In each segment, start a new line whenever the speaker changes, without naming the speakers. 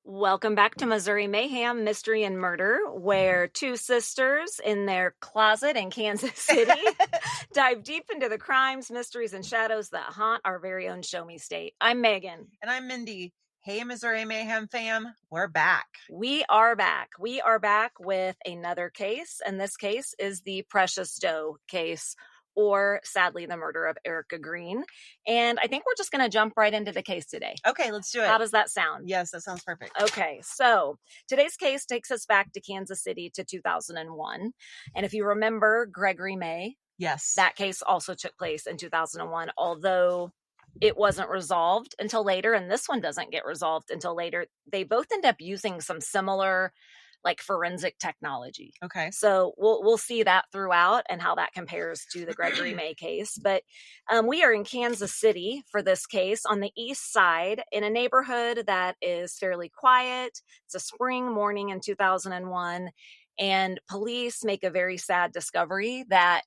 Welcome back to Missouri Mayhem, Mystery and Murder, where two sisters in their closet in Kansas City dive deep into the crimes, mysteries, and shadows that haunt our very own Show Me State. I'm Megan.
And I'm Mindy. Hey, Missouri Mayhem fam, we're back.
We are back. We are back with another case, and this case is the Precious Doe case, or sadly, the murder of Erica Green. And I think we're just going to jump right into the case today.
Okay, let's do it.
How does that sound?
Yes, that sounds perfect.
Okay, so today's case takes us back to Kansas City to 2001. And if you remember Gregory May,
Yes.
that case also took place in 2001, although it wasn't resolved until later, and this one doesn't get resolved until later. They both end up using some similar forensic technology.
Okay.
So we'll see that throughout and how that compares to the Gregory May case. But we are in Kansas City for this case on the east side in a neighborhood that is fairly quiet. It's a spring morning in 2001, and police make a very sad discovery that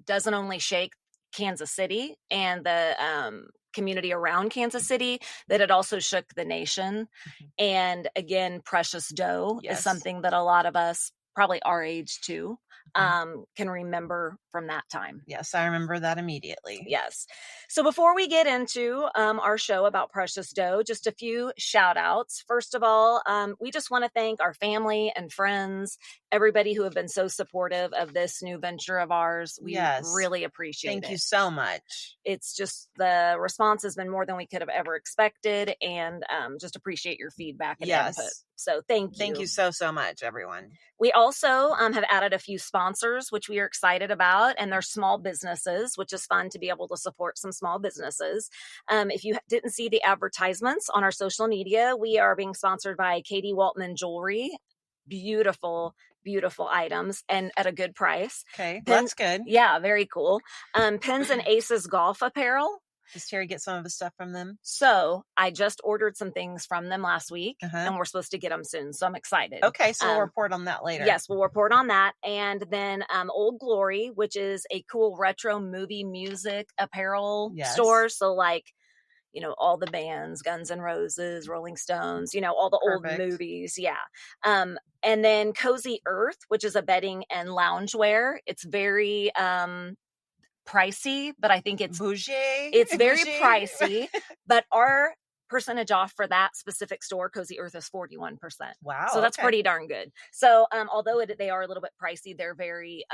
doesn't only shake Kansas City and the community around Kansas City, that it also shook the nation.
Mm-hmm.
And again, Precious Doe
Yes.
is something that a lot of us, probably our age too, can remember from that time.
Yes, I remember that immediately.
Yes. So before we get into our show about Precious Doe, just a few shout outs. First of all, we just want to thank our family and friends, everybody who have been so supportive of this new venture of ours. We really appreciate it.
Thank you so much.
It's just the response has been more than we could have ever expected, and just appreciate your feedback and input. So thank you.
Thank you so much, everyone.
We also have added a few sponsors, which we are excited about, and they're small businesses, which is fun to be able to support some small businesses. If you didn't see the advertisements on our social media, we are being sponsored by Katie Waltman Jewelry. Beautiful items and at a good price.
Okay, that's good.
Yeah, very cool. Pins and Aces Golf Apparel.
Does Terry get some of the stuff from them?
So I just ordered some things from them last week, and we're supposed to get them soon. So I'm excited.
Okay, so we'll report on that later.
Yes, we'll report on that. And then Old Glory, which is a cool retro movie music apparel store. So all the bands, Guns N' Roses, Rolling Stones, all the old movies. Yeah. And then Cozy Earth, which is a bedding and loungewear. It's very pricey, but I think it's
bougie.
It's very pricey, but our percentage off for that specific store, Cozy Earth, is 41%.
Wow.
So that's pretty darn good. So although they are a little bit pricey, they're very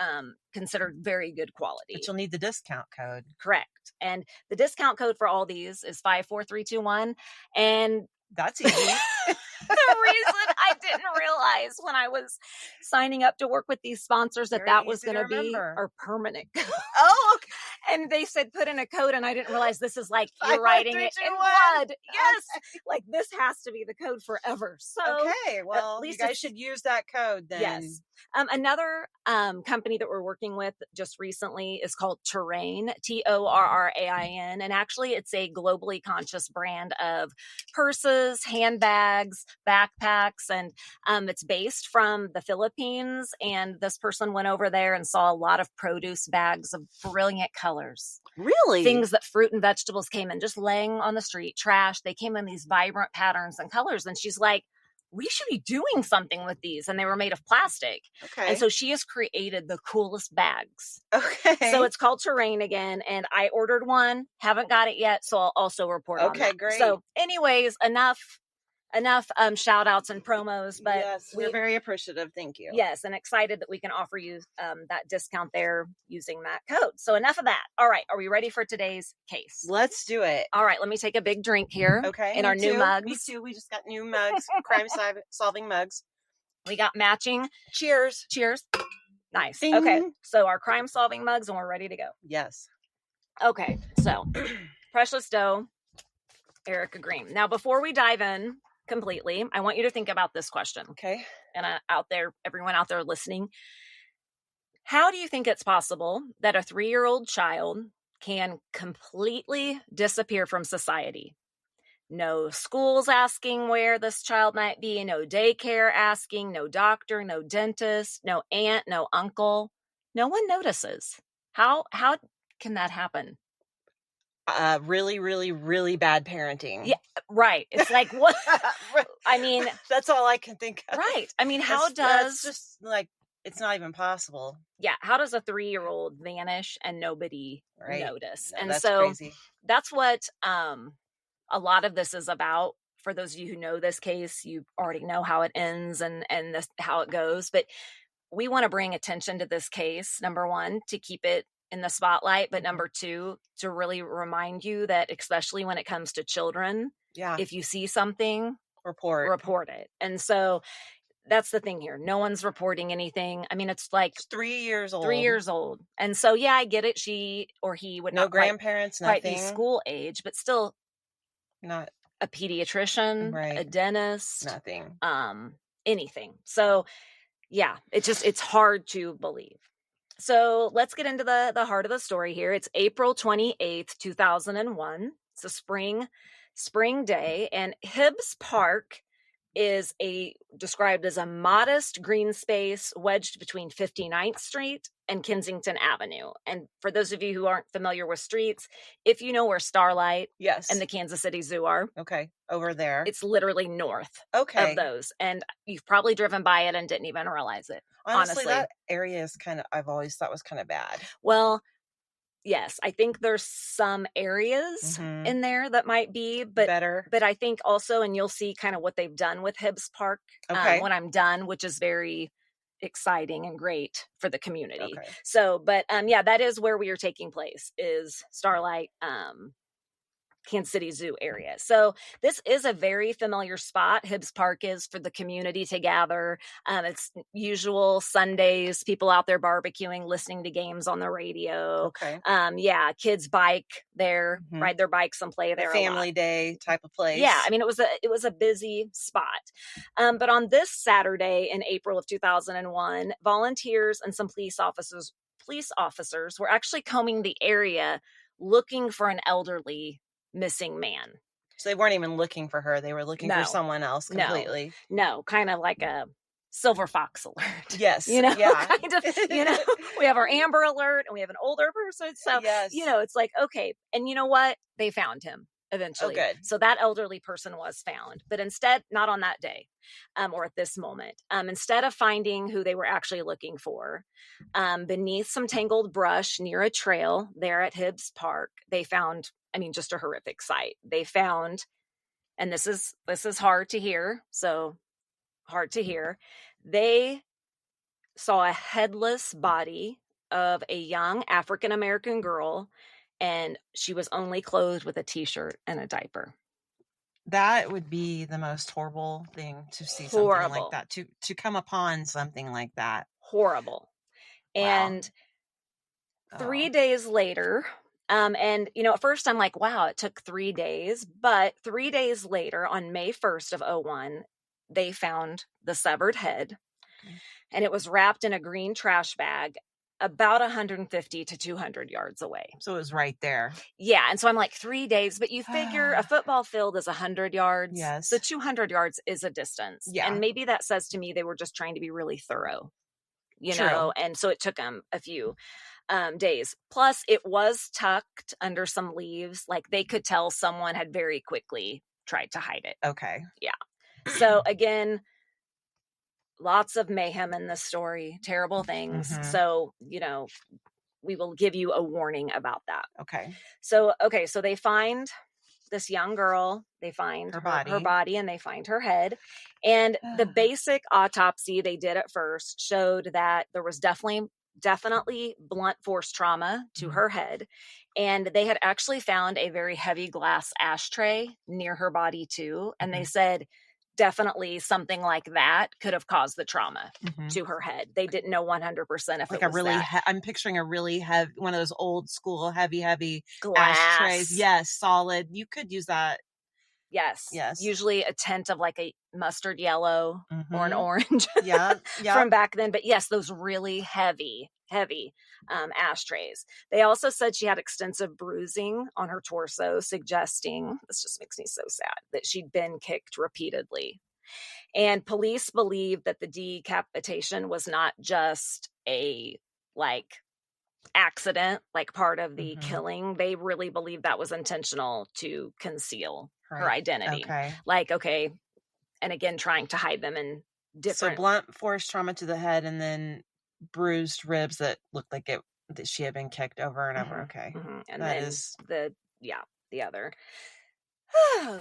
considered very good quality.
But you'll need the discount code.
Correct. And the discount code for all these is 54321. And
that's easy.
The reason I didn't realize when I was signing up to work with these sponsors that was going to be our permanent code.
Oh, okay.
And they said put in a code, and I didn't realize this is like you're writing it in blood. Yes, like this has to be the code forever. So
okay, well, at least you guys should use that code then.
Yes. Another company that we're working with just recently is called Terrain, Torrain, and actually it's a globally conscious brand of purses, handbags, backpacks, and it's based from the Philippines. And this person went over there and saw a lot of produce bags of brilliant colors.
Really?
Things that fruit and vegetables came in just laying on the street, trash. They came in these vibrant patterns and colors. And she's like, we should be doing something with these. And they were made of plastic. Okay. And so she has created the coolest bags.
Okay.
So it's called Terrain again. And I ordered one, haven't got it yet. So I'll also report on that.
Okay, great.
So anyways, enough shout outs and promos, but
yes, we're very appreciative. Thank you.
Yes, and excited that we can offer you that discount there using that code. So enough of that. All right, are we ready for today's case?
Let's do it.
All right, let me take a big drink here.
Okay.
In our new mugs.
Me too. We just got new mugs, crime-solving mugs.
We got matching.
Cheers.
Cheers. Nice.
Ding.
Okay, so our crime-solving mugs, and we're ready to go.
Yes.
Okay, so Precious Doe, Erica Green. Now, before we dive in completely, I want you to think about this question.
Okay.
And everyone out there listening, how do you think it's possible that a 3-year-old child can completely disappear from society? No schools asking where this child might be, no daycare asking, no doctor, no dentist, no aunt, no uncle. No one notices. How can that happen?
Really, really, really bad parenting.
Yeah, right. It's like, what? I mean,
that's all I can think of.
right. I mean,
That's just like, it's not even possible.
Yeah, how does a 3-year-old vanish and nobody notice?
No,
And
that's
so
crazy.
that's what a lot of this is about. For those of you who know this case, you already know how it ends and how it goes. But we want to bring attention to this case, number one, to keep it in the spotlight, but number two, to really remind you that, especially when it comes to children, if you see something, report it. And so that's the thing here. No one's reporting anything. I mean, it's like
3 years old.
3 years old. And so, yeah, I get it. She or he would not
grandparents,
quite be school age, but still
not
a pediatrician, a dentist,
nothing,
anything. So, yeah, it's hard to believe. So let's get into the heart of the story here. It's April 28th, 2001. It's a spring day, and Hibbs Park is described as a modest green space wedged between 59th Street and Kensington Avenue. And for those of you who aren't familiar with streets, if you know where Starlight and the Kansas City Zoo are,
over there,
it's literally north of those. And you've probably driven by it and didn't even realize it. Honestly,
that area is I've always thought was kind of bad.
Well, yes, I think there's some areas in there that might be better. But I think also, and you'll see kind of what they've done with Hibbs Park when I'm done, which is very exciting and great for the community. So, but yeah, that is where we are taking place, is Starlight, Kansas City Zoo area. So this is a very familiar spot. Hibbs Park is for the community to gather. It's usual Sundays, people out there barbecuing, listening to games on the radio. Yeah, kids bike there, ride their bikes and play there.
Family day type of place.
Yeah, I mean, it was a busy spot. But on this Saturday in April of 2001, volunteers and some police officers were actually combing the area looking for an elderly missing man.
So they weren't even looking for her. They were looking for someone else completely.
No, kind of like a silver fox alert.
Yes.
Kind of, we have our Amber Alert and we have an older person. So, it's like, okay. And you know what? They found him eventually.
Oh, good.
So that elderly person was found, but instead, not on that day or at this moment. Instead of finding who they were actually looking for, beneath some tangled brush near a trail there at Hibbs Park, they found, just a horrific sight. They found, and this is hard to hear. So hard to hear. They saw a headless body of a young African-American girl, and she was only clothed with a t-shirt and a diaper.
That would be the most horrible thing to see. Something like that, to come upon something like that.
Horrible. Wow. And 3 days later, and at first I'm like, wow, it took 3 days. But 3 days later, on May 1st of 2001, they found the severed head. And it was wrapped in a green trash bag about 150 to 200 yards away.
So it was right there.
Yeah. And so I'm like, 3 days, but you figure a football field is 100 yards.
Yes.
So 200 yards is a distance.
Yeah.
And maybe that says to me they were just trying to be really thorough, know, and so it took them a few days. Plus, it was tucked under some leaves. Like, they could tell someone had very quickly tried to hide it.
Okay.
Yeah. So again, lots of mayhem in this story, terrible things. So, we will give you a warning about that.
Okay.
So they find this young girl, they find her body, and they find her head. And the basic autopsy they did at first showed that there was definitely blunt force trauma to her head. And they had actually found a very heavy glass ashtray near her body too. And they said definitely something like that could have caused the trauma to her head. They didn't know 100% if
like
it was
a really
that.
I'm picturing a really heavy, one of those old school heavy
glass
ashtrays. Yes, solid. You could use that.
Yes. Usually a tint of like a mustard yellow or an orange.
Yeah.
From back then. But yes, those really heavy ashtrays. They also said she had extensive bruising on her torso, suggesting, this just makes me so sad, that she'd been kicked repeatedly. And police believe that the decapitation was not just a accident, like part of the killing. They really believe that was intentional to conceal her identity. Okay. And again, trying to hide them in different.
So blunt force trauma to the head, and then bruised ribs that looked like that she had been kicked over and over. Okay.
And
that
then
is
the other.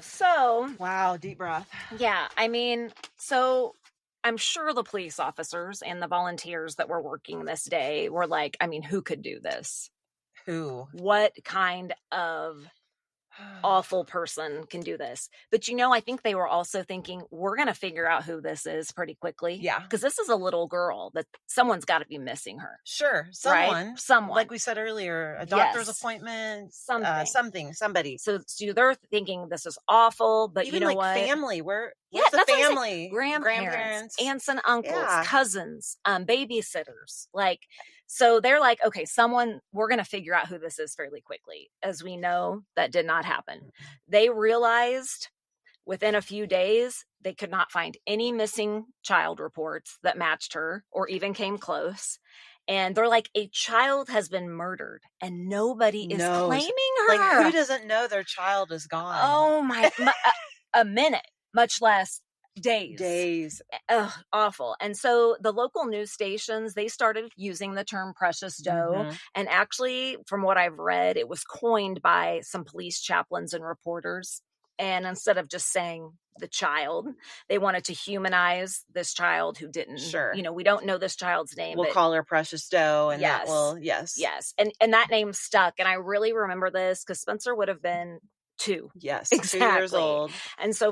So
wow, deep breath.
Yeah, I mean, so I'm sure the police officers and the volunteers that were working this day were like, I mean, who could do this?
Who?
What kind of awful person can do this? But I think they were also thinking, we're going to figure out who this is pretty quickly.
Yeah.
Because this is a little girl that someone's got to be missing her.
Sure. Someone.
Right? Someone.
Like we said earlier, a doctor's appointment, somebody.
So they're thinking this is awful, but
even
you know
like
what?
Family. Where's the family?
Grandparents, aunts and uncles, cousins, babysitters. So they're like, okay, we're going to figure out who this is fairly quickly. As we know, that did not happen. They realized within a few days, they could not find any missing child reports that matched her or even came close. And they're like, a child has been murdered and nobody is claiming her.
Like, who doesn't know their child is gone?
Oh my, a minute, much less days. Ugh, awful. And so the local news stations, they started using the term precious doe. And actually, from what I've read, it was coined by some police chaplains and reporters. And instead of just saying the child, they wanted to humanize this child who didn't.
Sure.
We don't know this child's name.
We'll call her Precious Doe, and
yes,
that will, yes.
And that name stuck. And I really remember this because Spencer would have been 2.
Yes,
exactly.
2 years old.
And so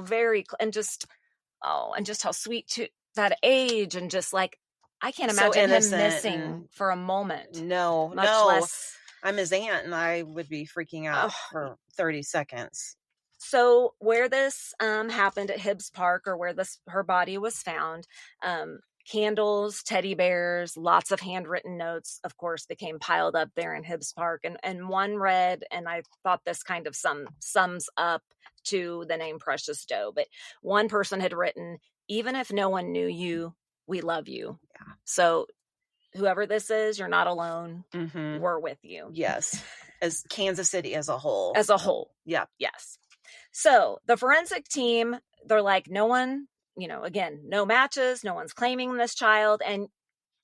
just how sweet to that age, and just like, I can't imagine him missing for a moment.
No,
much less.
I'm his aunt, and I would be freaking out for 30 seconds.
So where this happened at Hibbs Park, or where her body was found, candles, teddy bears, lots of handwritten notes, of course, became piled up there in Hibbs Park. And one read, and I thought this kind of sums up to the name Precious Doe, but one person had written, "Even if no one knew you, we love you." Yeah. So whoever this is, you're not alone. We're with you.
Yes. As Kansas City as a whole.
Yeah. Yes. So the forensic team, they're like, no one, again, no matches, no one's claiming this child. And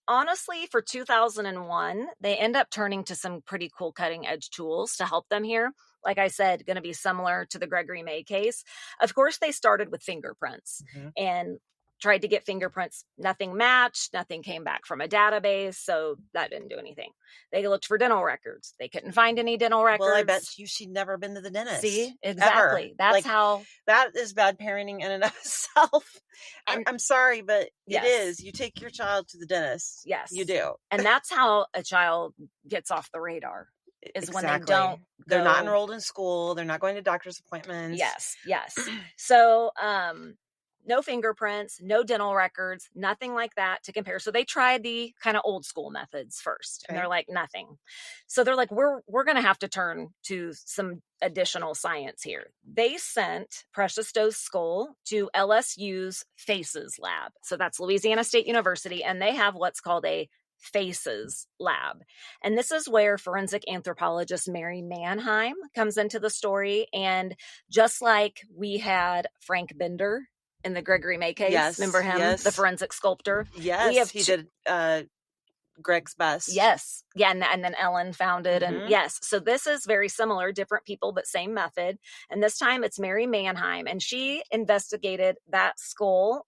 honestly, for 2001, they end up turning to some pretty cool cutting edge tools to help them here. Like I said, going to be similar to the Gregory May case. Of course, they started with fingerprints and tried to get fingerprints. Nothing matched. Nothing came back from a database. So that didn't do anything. They looked for dental records. They couldn't find any dental records.
Well, I bet she'd never been to the dentist.
See, exactly. Ever. That's how.
That is bad parenting in and of itself. I'm sorry, but it is. You take your child to the dentist.
Yes.
You do.
And that's how a child gets off the radar. Is when they don't.
They're not enrolled in school. They're not going to doctor's appointments.
Yes. So, no fingerprints, no dental records, nothing like that to compare. So they tried the kind of old school methods first, and they're like, nothing. So they're like, we're going to have to turn to some additional science here. They sent Precious Doe's skull to LSU's FACES lab. So that's Louisiana State University, and they have what's called a FACES lab. And this is where forensic anthropologist Mary Mannheim comes into the story. And just like we had Frank Bender in the Gregory May case, remember him, the forensic sculptor?
Yes, he did Greg's bust.
Yes. Yeah, and then Ellen found it. And yes, so this is very similar, different people, but same method. And this time it's Mary Mannheim, and she investigated that skull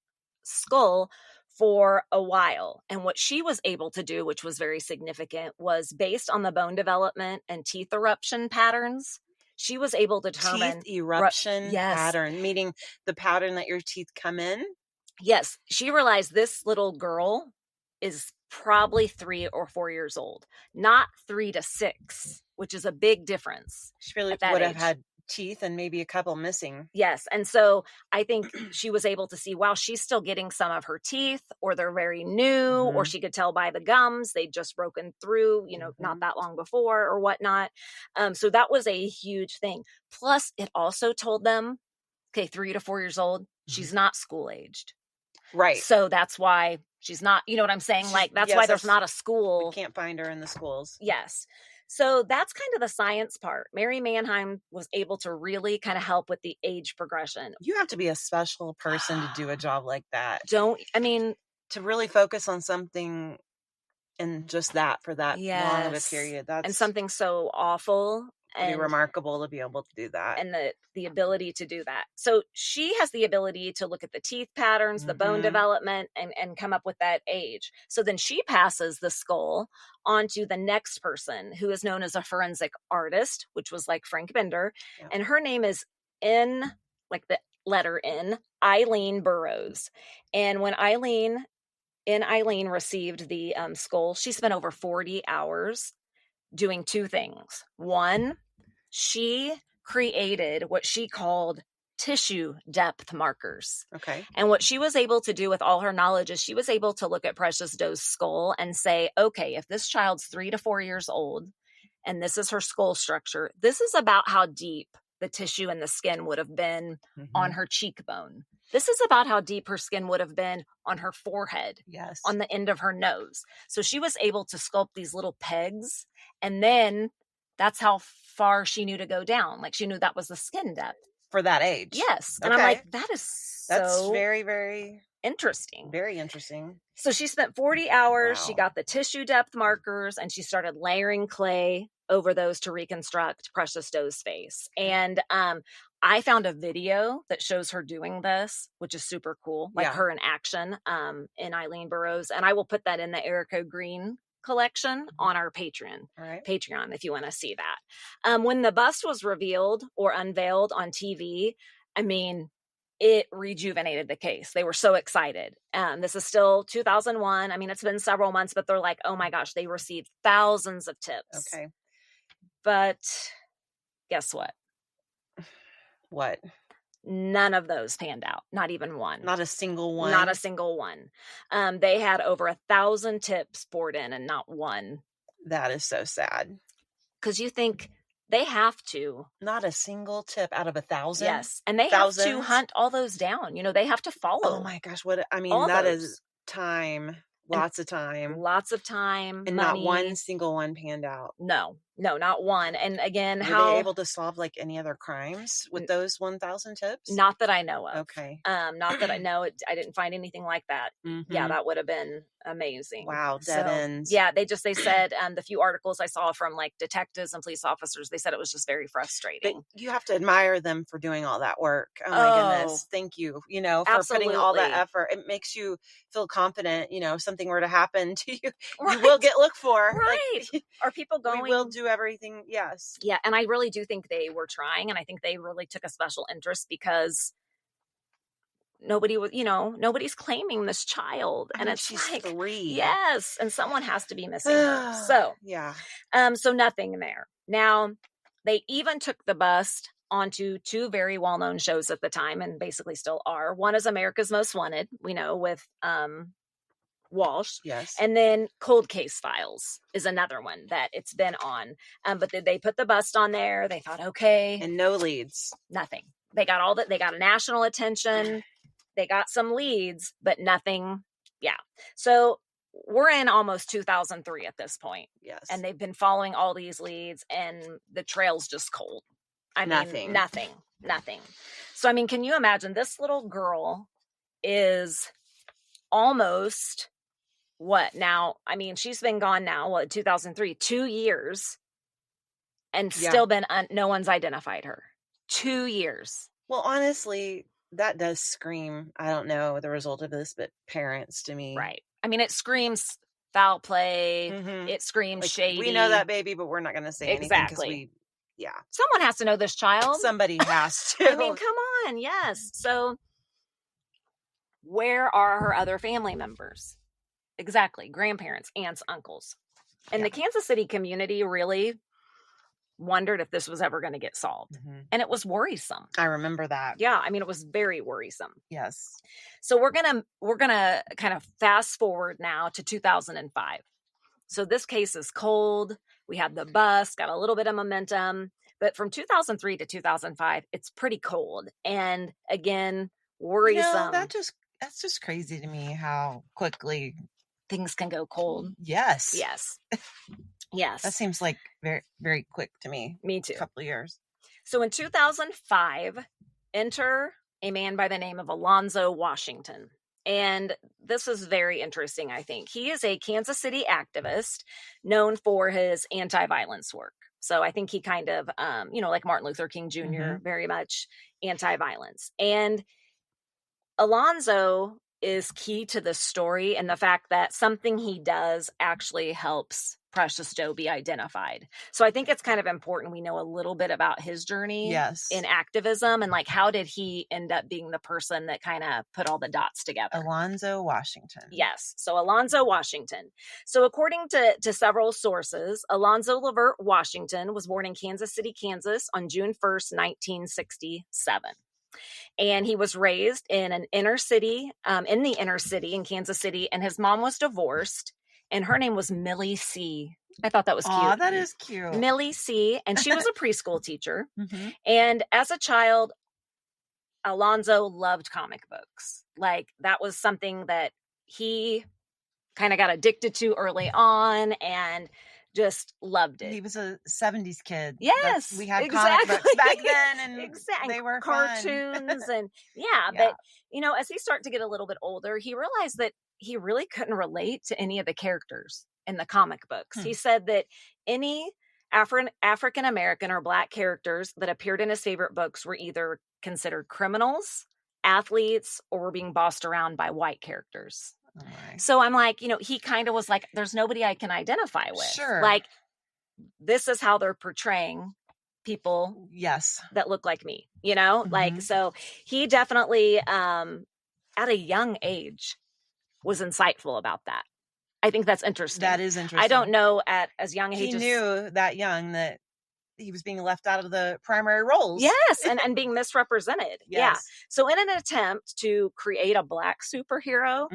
for a while. And what she was able to do, which was very significant, was based on the bone development and teeth eruption patterns, she was able to determine
teeth eruption pattern, meaning the pattern that your teeth come in.
Yes. She realized this little girl is probably 3 or 4 years old, not 3 to 6, which is a big difference.
She really would have had teeth and maybe a couple missing.
Yes. And so I think she was able to see, wow, she's still getting some of her teeth, or they're very new, or she could tell by the gums they'd just broken through, not that long before or whatnot. So that was a huge thing. Plus, it also told them, okay, 3 to 4 years old, she's not school aged.
Right.
So that's why she's not, you know what I'm saying? Like, that's why there's not a school.
We can't find her in the schools.
Yes. So that's kind of the science part. Mary Mannheim was able to really kind of help with the age progression.
You have to be a special person to do a job like that.
I mean,
to really focus on something and just that for that long of a period. That's
and something so awful.
Pretty remarkable to be able to do that.
And the ability to do that. So she has the ability to look at the teeth patterns, the bone development, and come up with that age. So then she passes the skull onto the next person, who is known as a forensic artist, which was like Frank Bender. Yep. And her name is like the letter N, Eileen Burroughs. And when Eileen received the skull, she spent over 40 hours doing two things. One, she created what she called tissue depth markers.
Okay.
And what she was able to do with all her knowledge is she was able to look at Precious Doe's skull and say, okay, if this child's 3 to 4 years old and this is her skull structure, this is about how deep the tissue and the skin would have been on her cheekbone. This is about how deep her skin would have been on her forehead,
yes,
on the end of her nose. So she was able to sculpt these little pegs, and then that's how far she knew to go down. Like she knew that was the skin depth.
For that age?
Yes. Okay. And I'm like, that's
very, very
interesting.
Very interesting.
So she spent 40 hours. Wow. She got the tissue depth markers and she started layering clay over those to reconstruct Precious Doe's face. And I found a video that shows her doing this, which is super cool. Like her in action in Eileen Burroughs. And I will put that in the Erica Green collection on our Patreon.
Right.
Patreon, if you want to see that. When the bust was revealed or unveiled on TV, I mean, it rejuvenated the case. They were so excited. This is still 2001. I mean, it's been several months, but they're like, oh my gosh, they received thousands of tips.
Okay.
But guess what?
What?
None of those panned out. Not even one.
Not a single one.
Not a single one. They had over 1,000 tips poured in and not one.
That is so sad.
Because you think they have to.
Not a single tip out of 1,000?
Yes. And they have to hunt all those down. You know, they have to follow.
Oh my gosh. That is time. Lots of time.
Lots of time.
And money. Not one single one panned out.
No, not one. And again,
were they able to solve like any other crimes with those 1,000 tips?
Not that I know of.
Okay.
Not that I know. I didn't find anything like that. Yeah, that would have been amazing.
Wow, dead ends.
Yeah, they said the few articles I saw from like detectives and police officers, they said it was just very frustrating.
But you have to admire them for doing all that work. Oh my goodness. Thank you, for
absolutely.
putting all that effort. It makes you feel confident, if something were to happen to you, right. You will get looked for.
Right. Like, are people going?
We will do everything. Yes.
Yeah. And I really do think they were trying. And I think they really took a special interest because nobody was, nobody's claiming this child. And it's
she's
like
3.
Yes. And someone has to be missing her. So,
yeah.
So nothing there. Now, they even took the bust onto 2 very well-known shows at the time and basically still are. One is America's Most Wanted, we know, with Walsh.
Yes.
And then Cold Case Files is another one that it's been on. But they put the bust on there. They thought, okay.
And no leads.
Nothing. They got all that. They got national attention. They got some leads, but nothing. Yeah. So we're in almost 2003 at this point.
Yes.
And they've been following all these leads and the trail's just cold.
Nothing.
So, I mean, can you imagine this little girl is almost what now? I mean, she's been gone now, 2003, 2 years and still been, no one's identified her. 2 years.
Well, honestly, that does scream, I don't know the result of this, but parents to me.
Right. I mean, it screams foul play. It screams like, shady.
We know that baby, but we're not going to say anything because
someone has to know this child.
Somebody has to.
I mean, come on. Yes. So where are her other family members? Exactly. Grandparents, aunts, uncles. And the Kansas City community really wondered if this was ever going to get solved. And it was worrisome.
I remember that.
Yeah. I mean, it was very worrisome.
Yes.
So we're going to kind of fast forward now to 2005. So this case is cold. We have the bust, got a little bit of momentum, but from 2003 to 2005, it's pretty cold. And again, worrisome.
That's just crazy to me how quickly
things can go cold.
Yes.
Yes. Yes.
That seems like very, very quick to me.
Me too.
A couple of years.
So in 2005, enter a man by the name of Alonzo Washington. And this is very interesting, I think. He is a Kansas City activist known for his anti-violence work. So I think he kind of, like Martin Luther King Jr., very much anti-violence. And Alonzo is key to the story and the fact that something he does actually helps Precious Doe be identified. So I think it's kind of important we know a little bit about his journey in activism and like how did he end up being the person that kind of put all the dots together.
Alonzo Washington.
Yes. So Alonzo Washington. So according to several sources, Alonzo Lavert Washington was born in Kansas City, Kansas on June 1st, 1967. And he was raised in an inner city, in the inner city in Kansas City. And his mom was divorced and her name was Millie C. I thought that was cute.
Oh, that is cute.
Millie C. And she was a preschool teacher. And as a child, Alonzo loved comic books. Like that was something that he kind of got addicted to early on and just loved it.
He was a 70s kid.
Yes.
We had comic books back then and they were
cartoons
fun.
And yeah, but as he started to get a little bit older, he realized that he really couldn't relate to any of the characters in the comic books. He said that any African American or Black characters that appeared in his favorite books were either considered criminals, athletes, or were being bossed around by white characters.
Oh,
so I'm like, he kind of was like, there's nobody I can identify with.
Sure.
Like, this is how they're portraying people that look like me, like, so he definitely, at a young age was insightful about that. I think that's interesting.
That is interesting.
I don't know at as young
he
ages.
He knew that young that he was being left out of the primary roles.
Yes, and being misrepresented. Yeah. So in an attempt to create a Black superhero,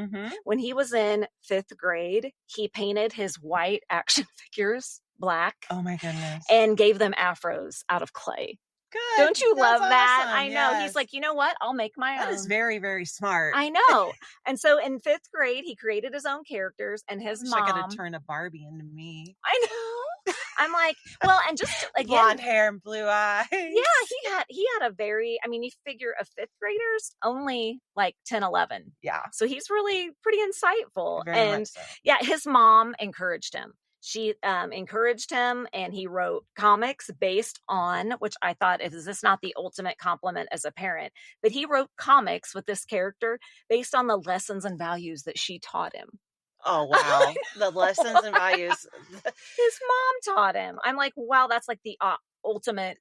when he was in 5th grade, he painted his white action figures Black.
Oh my goodness.
And gave them afros out of clay.
Good.
Don't you love that?
Awesome.
I know. Yes. He's like, you know what? I'll make my own.
That is very, very smart.
I know. And so in 5th grade, he created his own characters and his mom.
I could have turned a Barbie into me.
I know. I'm like, well, and just again,
blonde hair and blue eyes.
Yeah, he had a very, you figure a 5th grader's only like 10, 11.
Yeah.
So he's really pretty insightful.
Very much so.
Yeah, his mom encouraged him. She encouraged him and he wrote comics based on, which I thought, is this not the ultimate compliment as a parent? But he wrote comics with this character based on the lessons and values that she taught him.
Oh, wow. The lessons and values.
His mom taught him. I'm like, wow, that's like the ultimate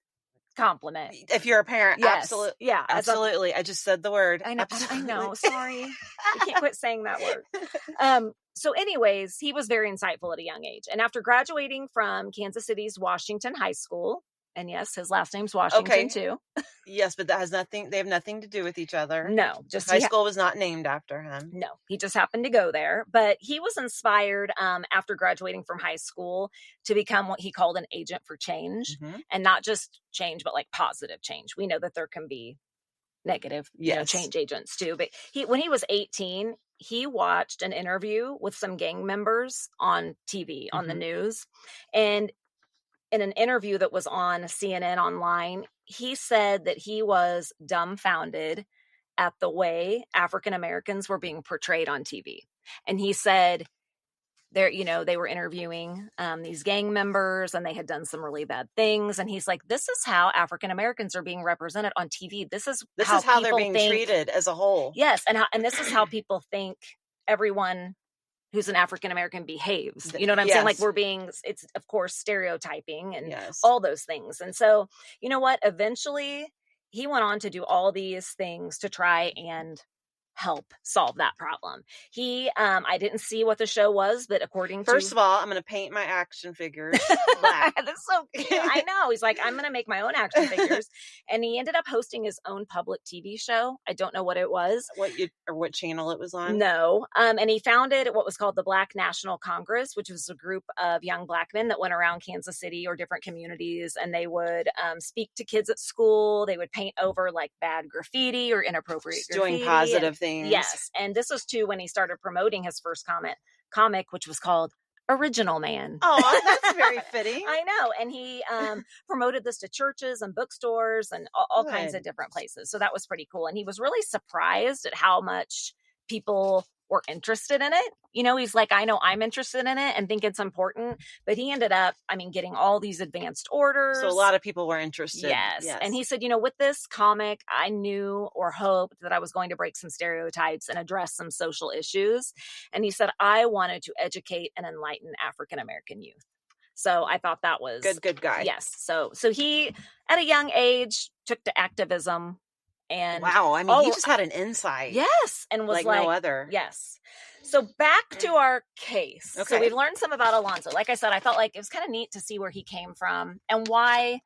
compliment.
If you're a parent,
yes.
Absolutely.
Yeah.
Absolutely. I just said the word.
I know. Absolutely. I know. Sorry. I can't quit saying that word. So anyways, he was very insightful at a young age. And after graduating from Kansas City's Washington High School, and yes, his last name's Washington too.
Yes, but that has nothing, they have nothing to do with each other.
No.
Just high school was not named after him.
No, he just happened to go there. But he was inspired after graduating from high school to become what he called an agent for change. And not just change, but like positive change. We know that there can be negative change agents too. But when he was 18, he watched an interview with some gang members on TV, on the news. And in an interview that was on CNN online, he said that he was dumbfounded at the way African Americans were being portrayed on TV. And he said they were interviewing these gang members and they had done some really bad things. And he's like, this is how African Americans are being represented on TV. This is how
they're being treated as a whole.
Yes. And this is how people think everyone who's an African American behaves. You know what I'm saying? Like it's of course stereotyping and all those things. And so, you know what? Eventually he went on to do all these things to try and help solve that problem. I didn't see what the show was, but
First of all, I'm going to paint my action figures black.
That's so cute. I know. He's like, I'm going to make my own action figures. And he ended up hosting his own public TV show. I don't know what it was.
What channel it was on?
No. And he founded what was called the Black National Congress, which was a group of young Black men that went around Kansas City or different communities, and they would speak to kids at school. They would paint over like bad graffiti or inappropriate graffiti.
Doing positive things.
Yes. And this was too when he started promoting his first comic, which was called original man.
Oh, that's very fitting.
I know. And he promoted this to churches and bookstores and all kinds of different places. So that was pretty cool. And he was really surprised at how much people were interested in it. You know, he's like, I know I'm interested in it and think it's important, but he ended up, I mean, getting all these advanced orders.
So a lot of people were interested.
Yes. And he said, you know, with this comic, I knew or hoped that I was going to break some stereotypes and address some social issues. And he said, I wanted to educate and enlighten African-American youth. So I thought that was
good guy.
Yes. So he, at a young age, took to activism. And
wow, I mean, he just had an insight.
Yes. And was like
no other.
Yes. So back to our case. Okay. So we've learned some about Alonzo. Like I said, I felt like it was kind of neat to see where he came from and why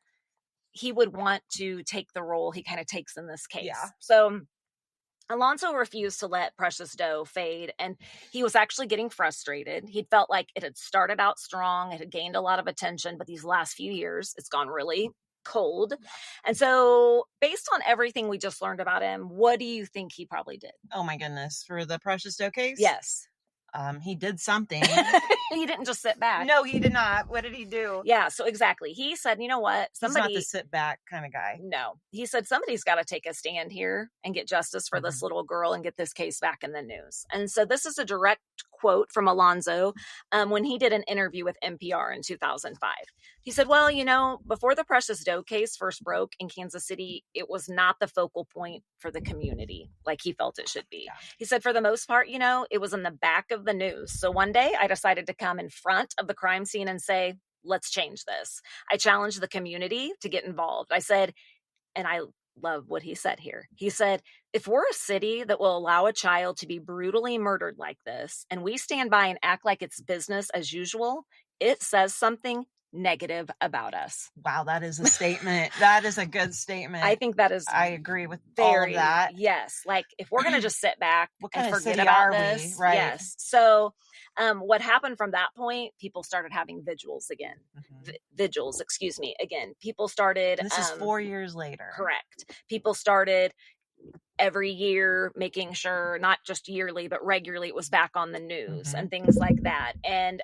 he would want to take the role he kind of takes in this case. Yeah. So Alonzo refused to let Precious Doe fade, and he was actually getting frustrated. He felt like it had started out strong, it had gained a lot of attention, but these last few years, it's gone really cold. And so based on everything we just learned about him, what do you think he probably did?
Oh my goodness. For the Precious Doe case?
Yes.
He did something.
He didn't just sit back.
No, he did not. What did he do?
Yeah, so exactly. He said, you know what?
He's not the sit back kind of guy.
No. He said, somebody's got to take a stand here and get justice for this little girl and get this case back in the news. And so this is a direct quote from Alonzo when he did an interview with NPR in 2005. He said, well, you know, before the Precious Doe case first broke in Kansas City, it was not the focal point for the community like he felt it should be. Yeah. He said, for the most part, you know, it was in the back of the news. So one day I decided to come in front of the crime scene and say, let's change this. I challenged the community to get involved. I said, and I love what he said here. He said, if we're a city that will allow a child to be brutally murdered like this, and we stand by and act like it's business as usual, it says something negative about us.
Wow, that is a statement. That is a good statement.
I think that is.
I agree with all of that.
Yes, like if we're going to just sit back and forget about this,
right?
Yes. So, what happened from that point? People started having vigils again. Vigils, excuse me. Again, people started.
This is 4 years later.
Correct. People started every year making sure, not just yearly, but regularly, it was back on the news and things like that. And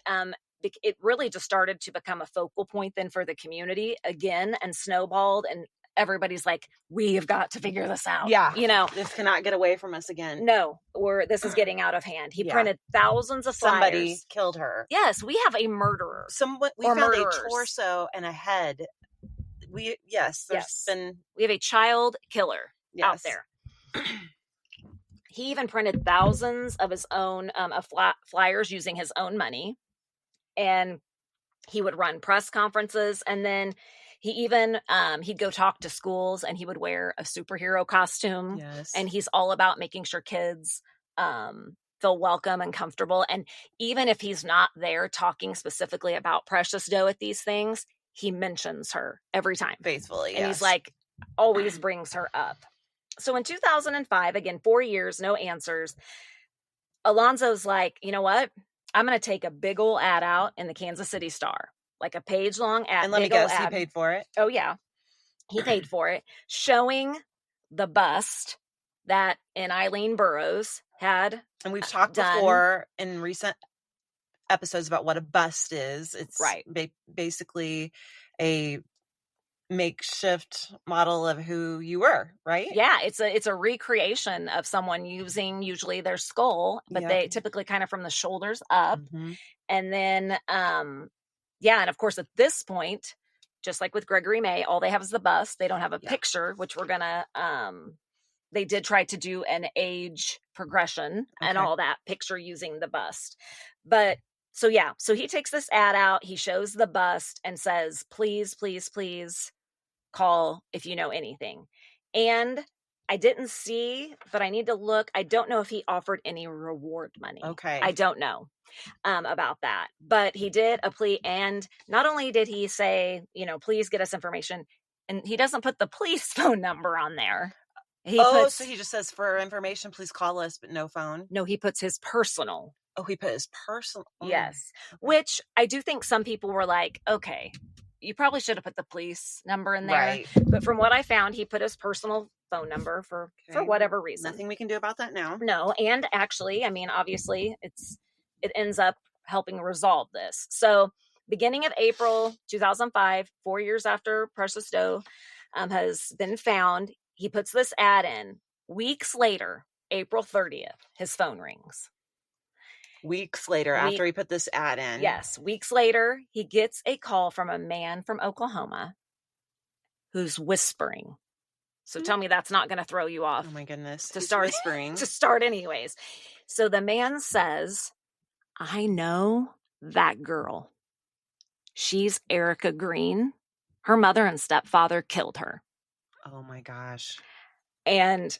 it really just started to become a focal point then for the community again and snowballed, and everybody's like, we have got to figure this out.
Yeah.
You know,
this cannot get away from us again.
No, this is getting out of hand. He printed thousands of flyers.
Somebody killed her.
Yes, we have a murderer.
We found murderers. A torso and a head. We have
a child killer out there. He even printed thousands of his own flyers using his own money. And he would run press conferences, and then he even he'd go talk to schools, and he would wear a superhero costume.
Yes.
And he's all about making sure kids feel welcome and comfortable. And even if he's not there talking specifically about Precious Doe at these things, he mentions her every time.
Faithfully,
and he's like, always brings her up. So in 2005, again, 4 years, no answers. Alonzo's like, you know what? I'm going to take a big old ad out in the Kansas City Star, like a page-long ad.
And let me guess, he paid for it?
Oh, yeah. He paid for it, showing the bust that Eileen Burroughs had.
And we've talked before in recent episodes about what a bust is. It's basically a makeshift model of who you were, right?
Yeah, it's a recreation of someone using usually their skull, but they typically kind of from the shoulders up. And then and of course at this point, just like with Gregory May, all they have is the bust. They don't have a picture, which we're gonna they did try to do an age progression and all that picture using the bust. But so he takes this ad out, he shows the bust and says, please, please, please call if you know anything. And I didn't see, but I need to look. I don't know if he offered any reward money.
Okay.
I don't know about that, but he did a plea. And not only did he say, you know, please get us information, and he doesn't put the police phone number on there.
So he just says for information, please call us, but no phone.
No, he puts his personal.
Oh, he put his personal. Oh.
Yes. Which I do think some people were like, okay, you probably should have put the police number in there.
Right.
But from what I found, he put his personal phone number for whatever reason.
Nothing we can do about that now.
No. And actually, I mean, obviously it ends up helping resolve this. So beginning of April 2005, 4 years after Precious Doe has been found, he puts this ad in. Weeks later, April 30th, his phone rings.
Weeks later, after he put this ad in.
Yes. Weeks later, he gets a call from a man from Oklahoma who's whispering. So tell me that's not going to throw you off.
Oh my goodness.
To start
whispering.
To start anyways. So the man says, I know that girl. She's Erica Green. Her mother and stepfather killed her.
Oh my gosh.
And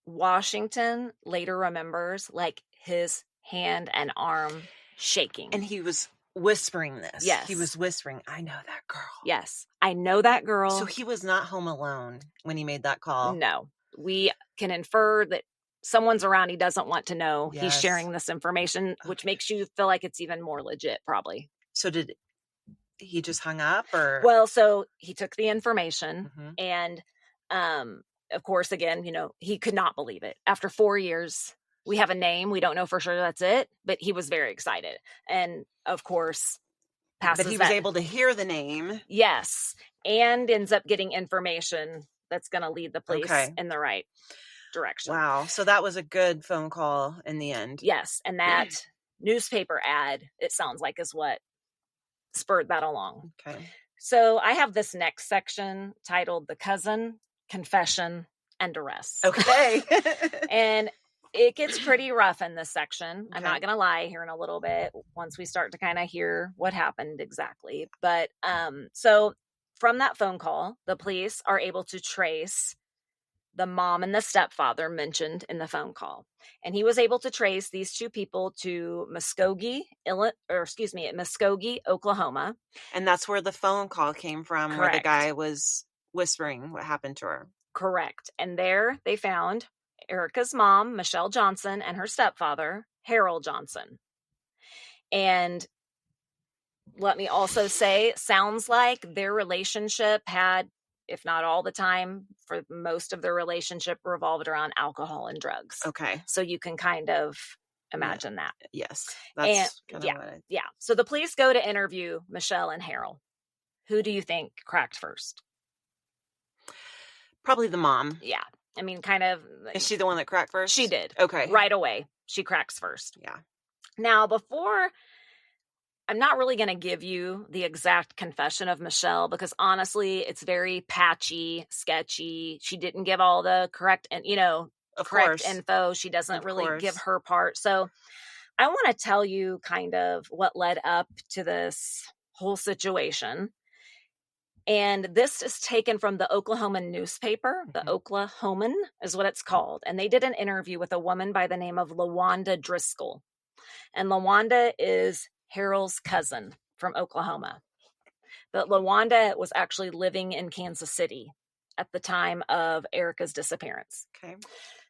Washington later remembers like his hand and arm shaking.
And he was whispering this.
Yes.
He was whispering, I know that girl.
Yes. I know that girl.
So he was not home alone when he made that call.
No. We can infer that someone's around he doesn't want to know.
Yes.
He's sharing this information, which makes you feel like it's even more legit, probably.
So did he just hung up or?
Well, so he took the information and, of course, again, he could not believe it. After 4 years, we have a name. We don't know for sure that's it, but he was very excited. And of course,
but he was able to hear the name.
Yes. And ends up getting information that's going to lead the police in the right direction.
Wow. So that was a good phone call in the end.
Yes. And that newspaper ad, it sounds like, is what spurred that along.
Okay.
So I have this next section titled The Cousin, Confession, and Arrest.
Okay.
And it gets pretty rough in this section. Okay. I'm not going to lie here in a little bit once we start to kind of hear what happened exactly. But so from that phone call, the police are able to trace the mom and the stepfather mentioned in the phone call. And he was able to trace these two people to Muskogee, Oklahoma.
And that's where the phone call came from.
Correct.
Where the guy was whispering what happened to her.
Correct. And there they found Erica's mom, Michelle Johnson, and her stepfather, Harold Johnson. And let me also say, sounds like their relationship had, if not all the time, for most of their relationship revolved around alcohol and drugs.
Okay.
So you can kind of imagine that.
Yes. That's kind of what
yeah. So the police go to interview Michelle and Harold. Who do you think cracked first?
Probably the mom.
Yeah. I mean, kind of.
Is she the one that cracked first?
She did.
Okay.
Right away. She cracks first.
Yeah.
Now, I'm not really going to give you the exact confession of Michelle because honestly, it's very patchy, sketchy. She didn't give all the correct info. She doesn't really give her part. So I want to tell you kind of what led up to this whole situation. And this is taken from the Oklahoma newspaper. The Oklahoman is what it's called. And they did an interview with a woman by the name of LaWanda Driscoll. And LaWanda is Harold's cousin from Oklahoma. But LaWanda was actually living in Kansas City at the time of Erica's disappearance.
Okay.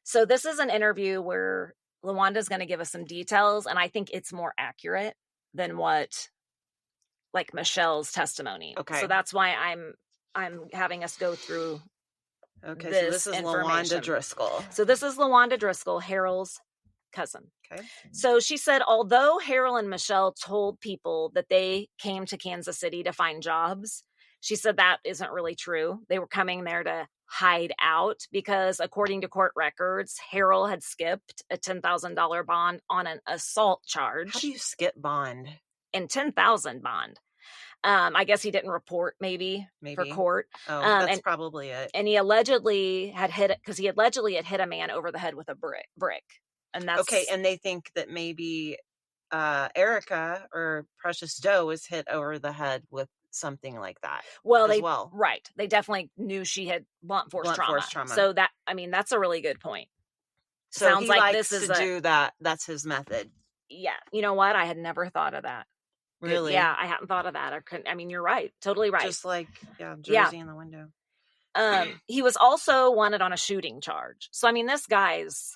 So this is an interview where LaWanda is going to give us some details, and I think it's more accurate than what like Michelle's testimony.
Okay.
So that's why I'm having us go through.
Okay. So this is LaWanda Driscoll.
So this is LaWanda Driscoll, Harold's cousin.
Okay.
So she said, although Harold and Michelle told people that they came to Kansas City to find jobs, she said that isn't really true. They were coming there to hide out because according to court records, Harold had skipped a $10,000 bond on an assault charge.
How do you skip bond?
And $10,000 bond. I guess he didn't report maybe for court.
Oh, that's probably it.
And he allegedly had hit a man over the head with a brick. And that's
okay. And they think that maybe Erica or Precious Doe was hit over the head with something like that.
Right. They definitely knew she had blunt force trauma. So that's a really good point.
So sounds like this is do that. That's his method.
Yeah. You know what? I had never thought of that.
Really?
Yeah, I hadn't thought of that. You're right. Totally right.
Just like, Jersey in the window.
He was also wanted on a shooting charge. So, this guy's